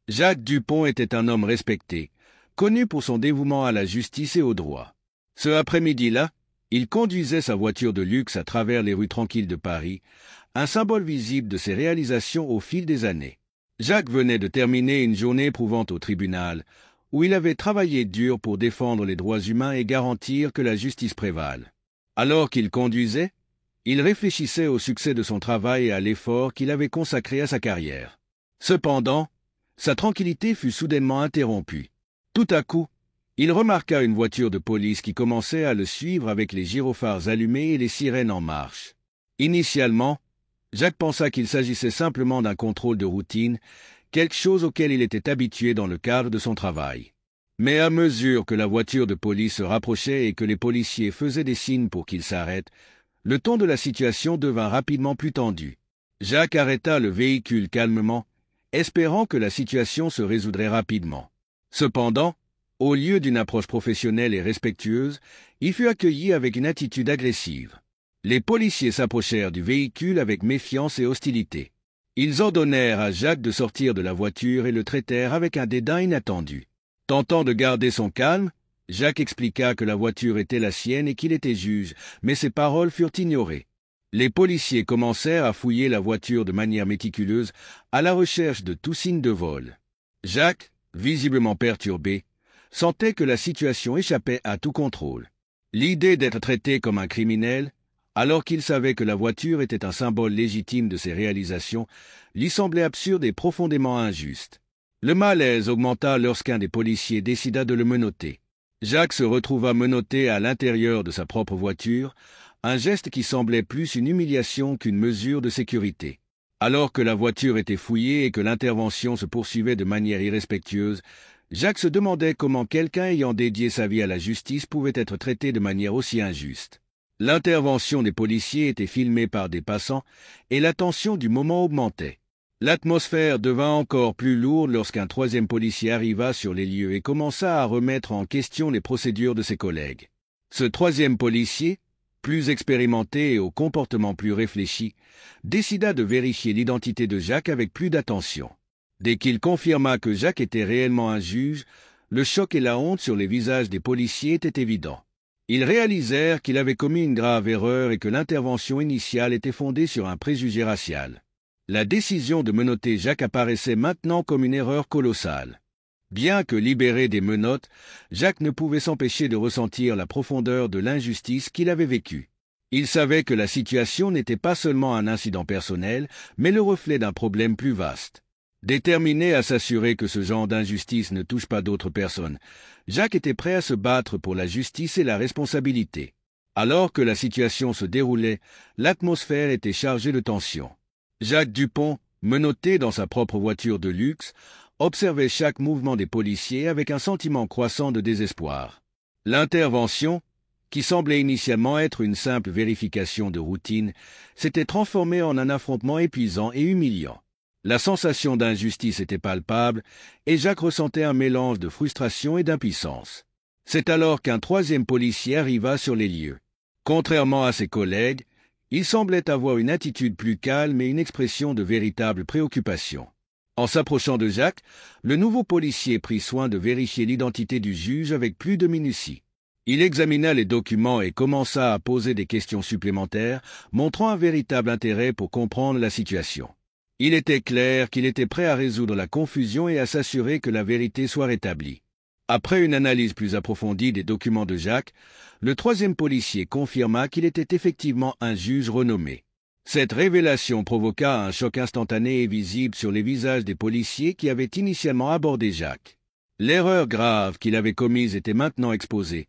Jacques Dupont était un homme respecté, connu pour son dévouement à la justice et au droit. Ce après-midi-là, il conduisait sa voiture de luxe à travers les rues tranquilles de Paris, un symbole visible de ses réalisations au fil des années. Jacques venait de terminer une journée éprouvante au tribunal, où il avait travaillé dur pour défendre les droits humains et garantir que la justice prévale. Alors qu'il conduisait, il réfléchissait au succès de son travail et à l'effort qu'il avait consacré à sa carrière. Cependant, sa tranquillité fut soudainement interrompue. Tout à coup, il remarqua une voiture de police qui commençait à le suivre avec les gyrophares allumés et les sirènes en marche. Initialement, Jacques pensa qu'il s'agissait simplement d'un contrôle de routine, quelque chose auquel il était habitué dans le cadre de son travail. Mais à mesure que la voiture de police se rapprochait et que les policiers faisaient des signes pour qu'il s'arrête, le ton de la situation devint rapidement plus tendu. Jacques arrêta le véhicule calmement, espérant que la situation se résoudrait rapidement. Cependant, au lieu d'une approche professionnelle et respectueuse, il fut accueilli avec une attitude agressive. Les policiers s'approchèrent du véhicule avec méfiance et hostilité. Ils ordonnèrent à Jacques de sortir de la voiture et le traitèrent avec un dédain inattendu. Tentant de garder son calme, Jacques expliqua que la voiture était la sienne et qu'il était juge, mais ses paroles furent ignorées. Les policiers commencèrent à fouiller la voiture de manière méticuleuse, à la recherche de tout signe de vol. Jacques, visiblement perturbé, sentait que la situation échappait à tout contrôle. L'idée d'être traité comme un criminel, alors qu'il savait que la voiture était un symbole légitime de ses réalisations, lui semblait absurde et profondément injuste. Le malaise augmenta lorsqu'un des policiers décida de le menotter. Jacques se retrouva menotté à l'intérieur de sa propre voiture, un geste qui semblait plus une humiliation qu'une mesure de sécurité. Alors que la voiture était fouillée et que l'intervention se poursuivait de manière irrespectueuse, Jacques se demandait comment quelqu'un ayant dédié sa vie à la justice pouvait être traité de manière aussi injuste. L'intervention des policiers était filmée par des passants et la tension du moment augmentait. L'atmosphère devint encore plus lourde lorsqu'un troisième policier arriva sur les lieux et commença à remettre en question les procédures de ses collègues. Ce troisième policier, plus expérimenté et au comportement plus réfléchi, décida de vérifier l'identité de Jacques avec plus d'attention. Dès qu'il confirma que Jacques était réellement un juge, le choc et la honte sur les visages des policiers étaient évidents. Ils réalisèrent qu'il avait commis une grave erreur et que l'intervention initiale était fondée sur un préjugé racial. La décision de menotter Jacques apparaissait maintenant comme une erreur colossale. Bien que libéré des menottes, Jacques ne pouvait s'empêcher de ressentir la profondeur de l'injustice qu'il avait vécue. Il savait que la situation n'était pas seulement un incident personnel, mais le reflet d'un problème plus vaste. Déterminé à s'assurer que ce genre d'injustice ne touche pas d'autres personnes, Jacques était prêt à se battre pour la justice et la responsabilité. Alors que la situation se déroulait, l'atmosphère était chargée de tension. Jacques Dupont, menotté dans sa propre voiture de luxe, observait chaque mouvement des policiers avec un sentiment croissant de désespoir. L'intervention, qui semblait initialement être une simple vérification de routine, s'était transformée en un affrontement épuisant et humiliant. La sensation d'injustice était palpable, et Jacques ressentait un mélange de frustration et d'impuissance. C'est alors qu'un troisième policier arriva sur les lieux. Contrairement à ses collègues, il semblait avoir une attitude plus calme et une expression de véritable préoccupation. En s'approchant de Jacques, le nouveau policier prit soin de vérifier l'identité du juge avec plus de minutie. Il examina les documents et commença à poser des questions supplémentaires, montrant un véritable intérêt pour comprendre la situation. Il était clair qu'il était prêt à résoudre la confusion et à s'assurer que la vérité soit rétablie. Après une analyse plus approfondie des documents de Jacques, le troisième policier confirma qu'il était effectivement un juge renommé. Cette révélation provoqua un choc instantané et visible sur les visages des policiers qui avaient initialement abordé Jacques. L'erreur grave qu'il avait commise était maintenant exposée,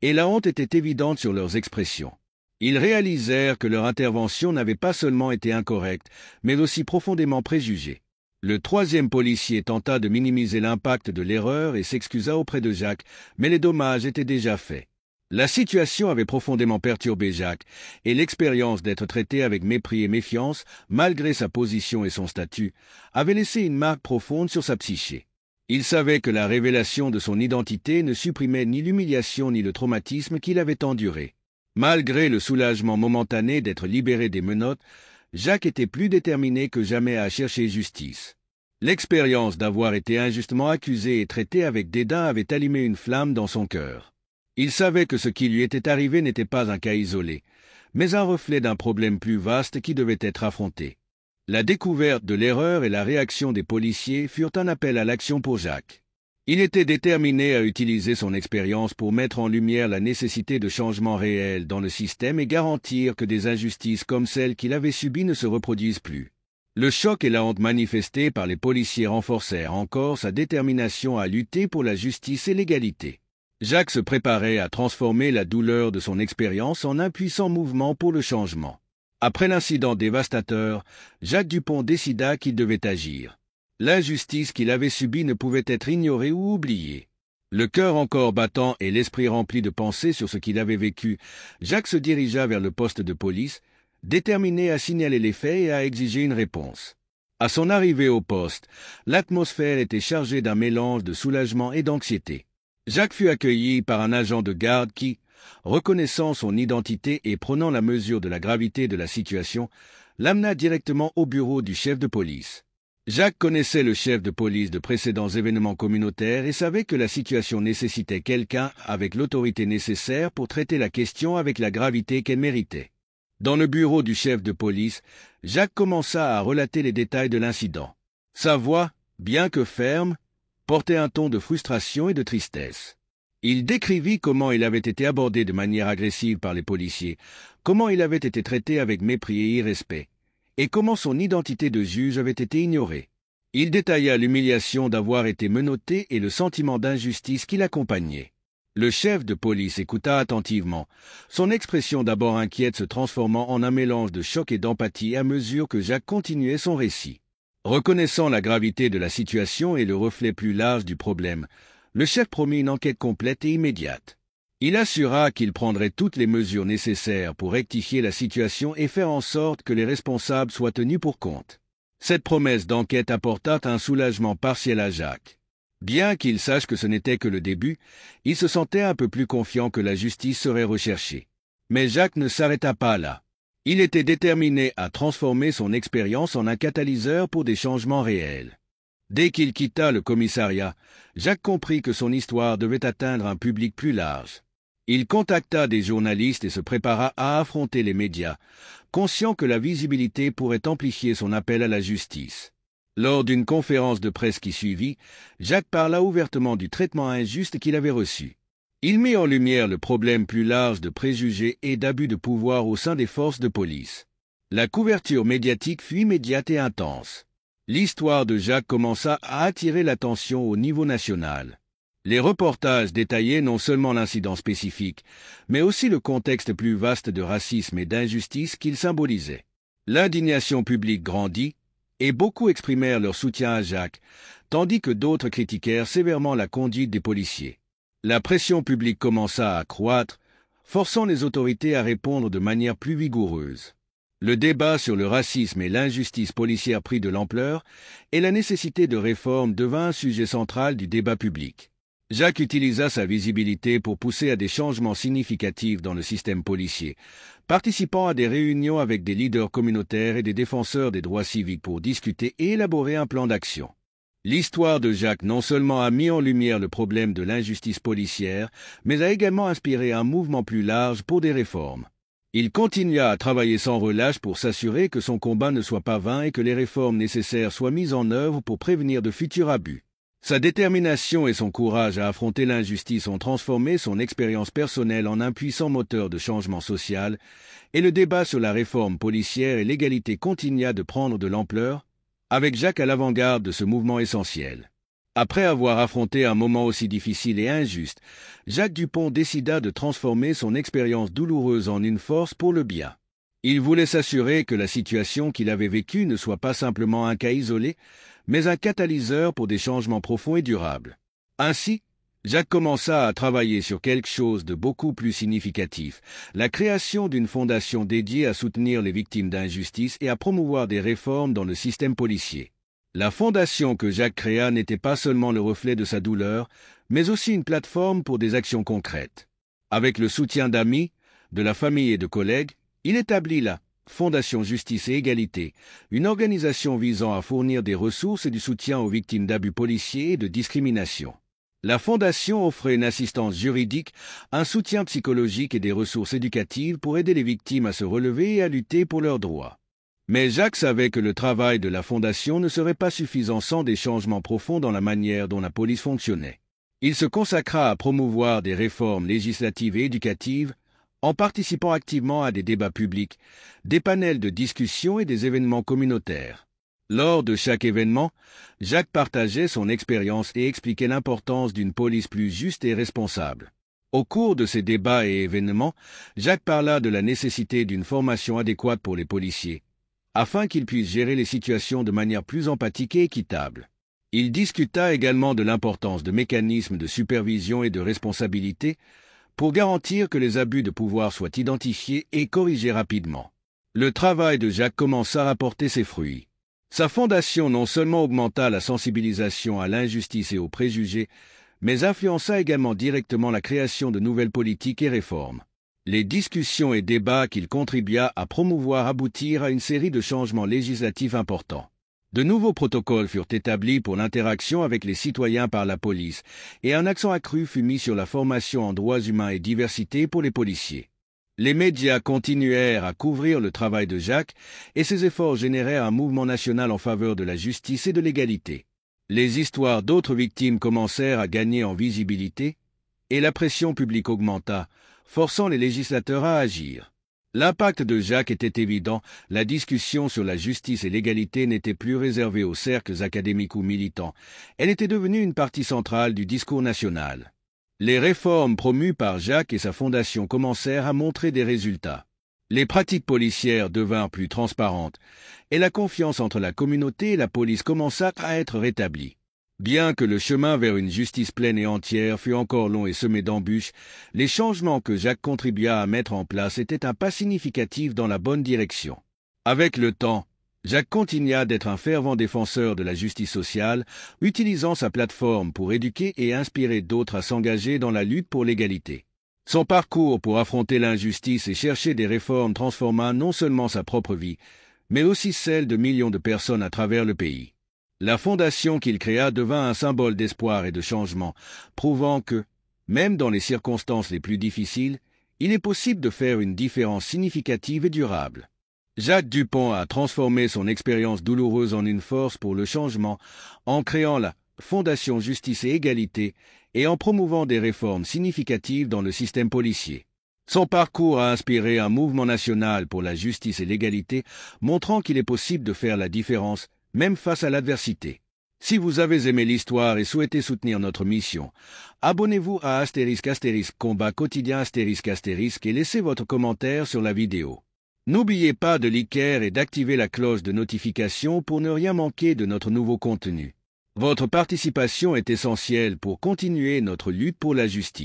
et la honte était évidente sur leurs expressions. Ils réalisèrent que leur intervention n'avait pas seulement été incorrecte, mais aussi profondément préjugée. Le troisième policier tenta de minimiser l'impact de l'erreur et s'excusa auprès de Jacques, mais les dommages étaient déjà faits. La situation avait profondément perturbé Jacques, et l'expérience d'être traité avec mépris et méfiance, malgré sa position et son statut, avait laissé une marque profonde sur sa psyché. Il savait que la révélation de son identité ne supprimait ni l'humiliation ni le traumatisme qu'il avait enduré. Malgré le soulagement momentané d'être libéré des menottes, Jacques était plus déterminé que jamais à chercher justice. L'expérience d'avoir été injustement accusé et traité avec dédain avait allumé une flamme dans son cœur. Il savait que ce qui lui était arrivé n'était pas un cas isolé, mais un reflet d'un problème plus vaste qui devait être affronté. La découverte de l'erreur et la réaction des policiers furent un appel à l'action pour Jacques. Il était déterminé à utiliser son expérience pour mettre en lumière la nécessité de changements réels dans le système et garantir que des injustices comme celles qu'il avait subies ne se reproduisent plus. Le choc et la honte manifestés par les policiers renforcèrent encore sa détermination à lutter pour la justice et l'égalité. Jacques se préparait à transformer la douleur de son expérience en un puissant mouvement pour le changement. Après l'incident dévastateur, Jacques Dupont décida qu'il devait agir. L'injustice qu'il avait subie ne pouvait être ignorée ou oubliée. Le cœur encore battant et l'esprit rempli de pensées sur ce qu'il avait vécu, Jacques se dirigea vers le poste de police, déterminé à signaler les faits et à exiger une réponse. À son arrivée au poste, l'atmosphère était chargée d'un mélange de soulagement et d'anxiété. Jacques fut accueilli par un agent de garde qui, reconnaissant son identité et prenant la mesure de la gravité de la situation, l'amena directement au bureau du chef de police. Jacques connaissait le chef de police de précédents événements communautaires et savait que la situation nécessitait quelqu'un avec l'autorité nécessaire pour traiter la question avec la gravité qu'elle méritait. Dans le bureau du chef de police, Jacques commença à relater les détails de l'incident. Sa voix, bien que ferme, portait un ton de frustration et de tristesse. Il décrivit comment il avait été abordé de manière agressive par les policiers, comment il avait été traité avec mépris et irrespect, et comment son identité de juge avait été ignorée. Il détailla l'humiliation d'avoir été menotté et le sentiment d'injustice qui l'accompagnait. Le chef de police écouta attentivement, son expression d'abord inquiète se transformant en un mélange de choc et d'empathie à mesure que Jacques continuait son récit. Reconnaissant la gravité de la situation et le reflet plus large du problème, le chef promit une enquête complète et immédiate. Il assura qu'il prendrait toutes les mesures nécessaires pour rectifier la situation et faire en sorte que les responsables soient tenus pour compte. Cette promesse d'enquête apporta un soulagement partiel à Jacques. Bien qu'il sache que ce n'était que le début, il se sentait un peu plus confiant que la justice serait recherchée. Mais Jacques ne s'arrêta pas là. Il était déterminé à transformer son expérience en un catalyseur pour des changements réels. Dès qu'il quitta le commissariat, Jacques comprit que son histoire devait atteindre un public plus large. Il contacta des journalistes et se prépara à affronter les médias, conscient que la visibilité pourrait amplifier son appel à la justice. Lors d'une conférence de presse qui suivit, Jacques parla ouvertement du traitement injuste qu'il avait reçu. Il mit en lumière le problème plus large de préjugés et d'abus de pouvoir au sein des forces de police. La couverture médiatique fut immédiate et intense. L'histoire de Jacques commença à attirer l'attention au niveau national. Les reportages détaillaient non seulement l'incident spécifique, mais aussi le contexte plus vaste de racisme et d'injustice qu'il symbolisait. L'indignation publique grandit, et beaucoup exprimèrent leur soutien à Jacques, tandis que d'autres critiquèrent sévèrement la conduite des policiers. La pression publique commença à croître, forçant les autorités à répondre de manière plus vigoureuse. Le débat sur le racisme et l'injustice policière prit de l'ampleur, et la nécessité de réforme devint un sujet central du débat public. Jacques utilisa sa visibilité pour pousser à des changements significatifs dans le système policier, participant à des réunions avec des leaders communautaires et des défenseurs des droits civiques pour discuter et élaborer un plan d'action. L'histoire de Jacques non seulement a mis en lumière le problème de l'injustice policière, mais a également inspiré un mouvement plus large pour des réformes. Il continua à travailler sans relâche pour s'assurer que son combat ne soit pas vain et que les réformes nécessaires soient mises en œuvre pour prévenir de futurs abus. Sa détermination et son courage à affronter l'injustice ont transformé son expérience personnelle en un puissant moteur de changement social, et le débat sur la réforme policière et l'égalité continua de prendre de l'ampleur, avec Jacques à l'avant-garde de ce mouvement essentiel. Après avoir affronté un moment aussi difficile et injuste, Jacques Dupont décida de transformer son expérience douloureuse en une force pour le bien. Il voulait s'assurer que la situation qu'il avait vécue ne soit pas simplement un cas isolé, mais un catalyseur pour des changements profonds et durables. Ainsi, Jacques commença à travailler sur quelque chose de beaucoup plus significatif, la création d'une fondation dédiée à soutenir les victimes d'injustice et à promouvoir des réformes dans le système policier. La fondation que Jacques créa n'était pas seulement le reflet de sa douleur, mais aussi une plateforme pour des actions concrètes. Avec le soutien d'amis, de la famille et de collègues, il établit là Fondation Justice et Égalité, une organisation visant à fournir des ressources et du soutien aux victimes d'abus policiers et de discrimination. La Fondation offrait une assistance juridique, un soutien psychologique et des ressources éducatives pour aider les victimes à se relever et à lutter pour leurs droits. Mais Jacques savait que le travail de la Fondation ne serait pas suffisant sans des changements profonds dans la manière dont la police fonctionnait. Il se consacra à promouvoir des réformes législatives et éducatives en participant activement à des débats publics, des panels de discussion et des événements communautaires. Lors de chaque événement, Jacques partageait son expérience et expliquait l'importance d'une police plus juste et responsable. Au cours de ces débats et événements, Jacques parla de la nécessité d'une formation adéquate pour les policiers, afin qu'ils puissent gérer les situations de manière plus empathique et équitable. Il discuta également de l'importance de mécanismes de supervision et de responsabilité pour garantir que les abus de pouvoir soient identifiés et corrigés rapidement. Le travail de Jacques commença à rapporter ses fruits. Sa fondation non seulement augmenta la sensibilisation à l'injustice et aux préjugés, mais influença également directement la création de nouvelles politiques et réformes. Les discussions et débats qu'il contribua à promouvoir aboutirent à une série de changements législatifs importants. De nouveaux protocoles furent établis pour l'interaction avec les citoyens par la police, et un accent accru fut mis sur la formation en droits humains et diversité pour les policiers. Les médias continuèrent à couvrir le travail de Jacques et ses efforts générèrent un mouvement national en faveur de la justice et de l'égalité. Les histoires d'autres victimes commencèrent à gagner en visibilité et la pression publique augmenta, forçant les législateurs à agir. L'impact de Jacques était évident, la discussion sur la justice et l'égalité n'était plus réservée aux cercles académiques ou militants, elle était devenue une partie centrale du discours national. Les réformes promues par Jacques et sa fondation commencèrent à montrer des résultats. Les pratiques policières devinrent plus transparentes et la confiance entre la communauté et la police commença à être rétablie. Bien que le chemin vers une justice pleine et entière fût encore long et semé d'embûches, les changements que Jacques contribua à mettre en place étaient un pas significatif dans la bonne direction. Avec le temps, Jacques continua d'être un fervent défenseur de la justice sociale, utilisant sa plateforme pour éduquer et inspirer d'autres à s'engager dans la lutte pour l'égalité. Son parcours pour affronter l'injustice et chercher des réformes transforma non seulement sa propre vie, mais aussi celle de millions de personnes à travers le pays. La fondation qu'il créa devint un symbole d'espoir et de changement, prouvant que, même dans les circonstances les plus difficiles, il est possible de faire une différence significative et durable. Jacques Dupont a transformé son expérience douloureuse en une force pour le changement en créant la Fondation Justice et Égalité et en promouvant des réformes significatives dans le système policier. Son parcours a inspiré un mouvement national pour la justice et l'égalité, montrant qu'il est possible de faire la différence, même face à l'adversité. Si vous avez aimé l'histoire et souhaitez soutenir notre mission, abonnez-vous à * Combat quotidien * et laissez votre commentaire sur la vidéo. N'oubliez pas de liker et d'activer la cloche de notification pour ne rien manquer de notre nouveau contenu. Votre participation est essentielle pour continuer notre lutte pour la justice.